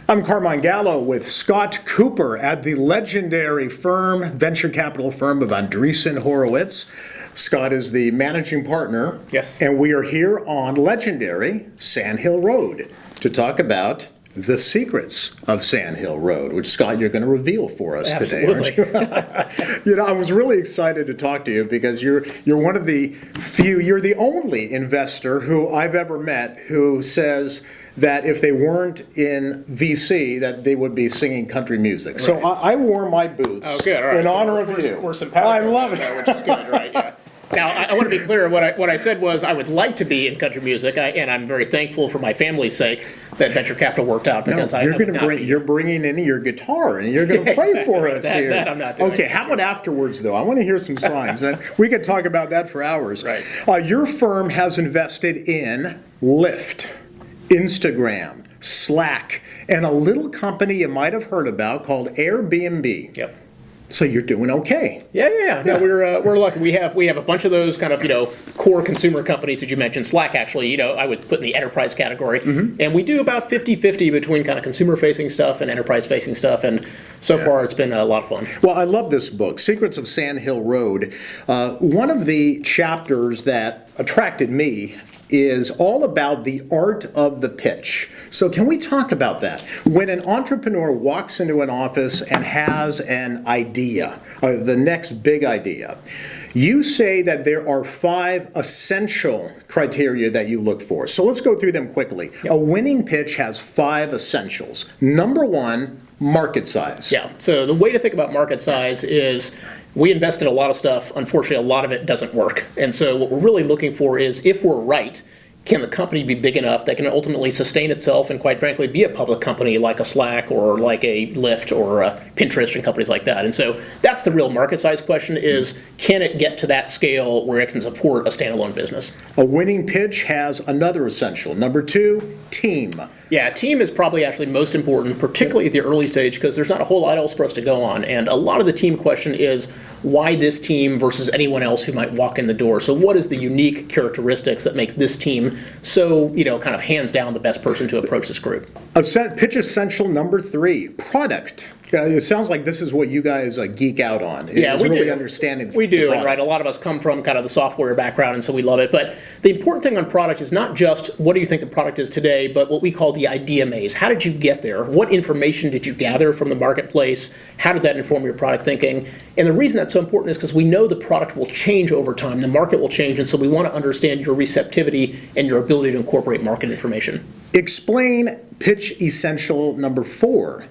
I'm Carmine Gallo with Scott Kupor at the legendary venture capital firm of Andreessen Horowitz. Scott is the managing partner. Yes. And we are here on legendary Sand Hill Road to talk about the secrets of Sand Hill Road, which, Scott, you're going to reveal for us today, aren't you? I was really excited to talk to you because you're one of the few, you're the only investor who I've ever met who says that if they weren't in VC, that they would be singing country music. Right. So I wore my boots in honor of you. We're sympathetic. I love it. Which is good, right? Yeah. Now, I want to be clear. What I said was I would like to be in country music, and I'm very thankful for my family's sake that venture capital worked out because you're bringing in your guitar and you're going to play for us here. That I'm not doing. Okay, how about afterwards though? I want to hear some songs. We could talk about that for hours. Right. Your firm has invested in Lyft, Instagram, Slack, and a little company you might have heard about called Airbnb. Yep. So you're doing okay. Yeah. No, we're lucky. We have a bunch of those kind of core consumer companies that you mentioned. Slack, actually, I would put in the enterprise category, and we do about 50-50 between kind of consumer facing stuff and enterprise facing stuff. And so far, it's been a lot of fun. Well, I love this book, Secrets of Sand Hill Road. One of the chapters that attracted me is all about the art of the pitch. So can we talk about that? When an entrepreneur walks into an office and has an idea, the next big idea, you say that there are 5 essential criteria that you look for. So let's go through them quickly. Yep. A winning pitch has 5 essentials. Number 1, market size. Yeah, so the way to think about market size is we invest in a lot of stuff. Unfortunately, a lot of it doesn't work. And so what we're really looking for is, if we're right, can the company be big enough that can ultimately sustain itself and, quite frankly, be a public company like a Slack or like a Lyft or a Pinterest and companies like that? And so that's the real market size question is, can it get to that scale where it can support a standalone business? A winning pitch has another essential. Number 2, team. Yeah, team is probably actually most important, particularly at the early stage, because there's not a whole lot else for us to go on. And a lot of the team question is, why this team versus anyone else who might walk in the door? So what is the unique characteristics that make this team so, kind of hands down the best person to approach this group? Pitch essential number 3, product. It sounds like this is what you guys geek out on. Yeah, we really do. Understanding we do, and right, a lot of us come from kind of the software background, and so we love it. But the important thing on product is not just what do you think the product is today, but what we call the idea maze. How did you get there? What information did you gather from the marketplace? How did that inform your product thinking? And the reason that's so important is because we know the product will change over time. The market will change, and so we want to understand your receptivity and your ability to incorporate market information. Explain pitch essential number 4.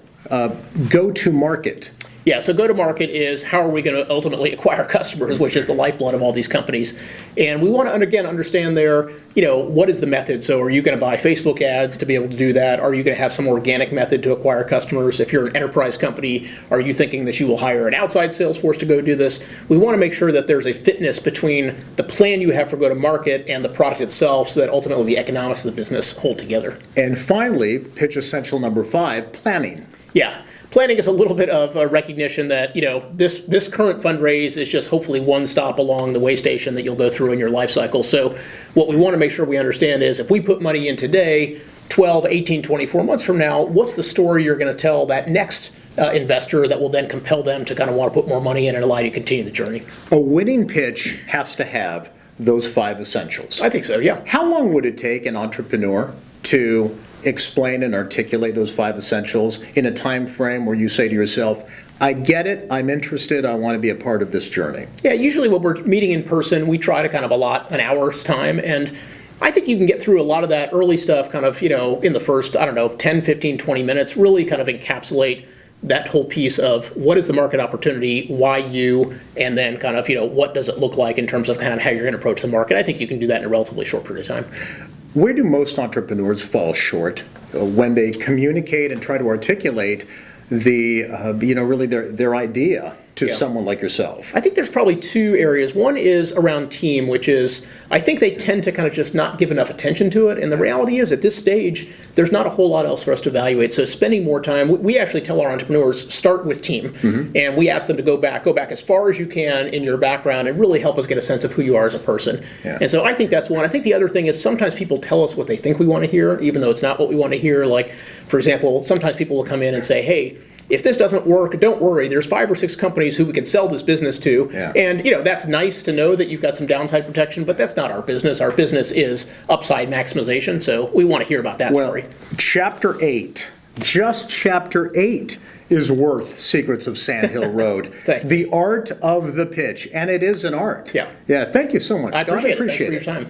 Go to market. Yeah, so go to market is how are we going to ultimately acquire customers, which is the lifeblood of all these companies. And we want to, again, understand there, what is the method? So are you going to buy Facebook ads to be able to do that? Are you going to have some organic method to acquire customers? If you're an enterprise company, are you thinking that you will hire an outside sales force to go do this? We want to make sure that there's a fitness between the plan you have for go to market and the product itself so that ultimately the economics of the business hold together. And finally, pitch essential number 5, planning. Yeah. Planning is a little bit of a recognition that, this current fundraise is just hopefully one stop along the way station that you'll go through in your life cycle. So what we want to make sure we understand is if we put money in today, 12, 18, 24 months from now, what's the story you're going to tell that next investor that will then compel them to kind of want to put more money in and allow you to continue the journey? A winning pitch has to have those 5 essentials. I think so, yeah. How long would it take an entrepreneur to explain and articulate those 5 essentials in a time frame where you say to yourself, I get it, I'm interested, I want to be a part of this journey? Yeah, usually when we're meeting in person, we try to kind of allot an hour's time, and I think you can get through a lot of that early stuff kind of, in the first, 10, 15, 20 minutes, really kind of encapsulate that whole piece of what is the market opportunity, why you, and then kind of, what does it look like in terms of kind of how you're going to approach the market. I think you can do that in a relatively short period of time. Where do most entrepreneurs fall short when they communicate and try to articulate really their idea? to Yeah. someone like yourself? I think there's probably two areas. One is around team, which is, I think they tend to kind of just not give enough attention to it. And the reality is, at this stage, there's not a whole lot else for us to evaluate. So spending more time, we actually tell our entrepreneurs, start with team. And we ask them to go back as far as you can in your background and really help us get a sense of who you are as a person. Yeah. And so I think that's one. I think the other thing is sometimes people tell us what they think we want to hear, even though it's not what we want to hear. Like, for example, sometimes people will come in and say, hey, if this doesn't work, don't worry. There's 5 or 6 companies who we can sell this business to. Yeah. And that's nice to know that you've got some downside protection, but that's not our business. Our business is upside maximization. So we want to hear about that story. Chapter 8, just Chapter 8 is worth Secrets of Sand Hill Road. The art of the pitch. And it is an art. Yeah. Yeah, thank you so much, I Scott. appreciate it. Thanks for your time.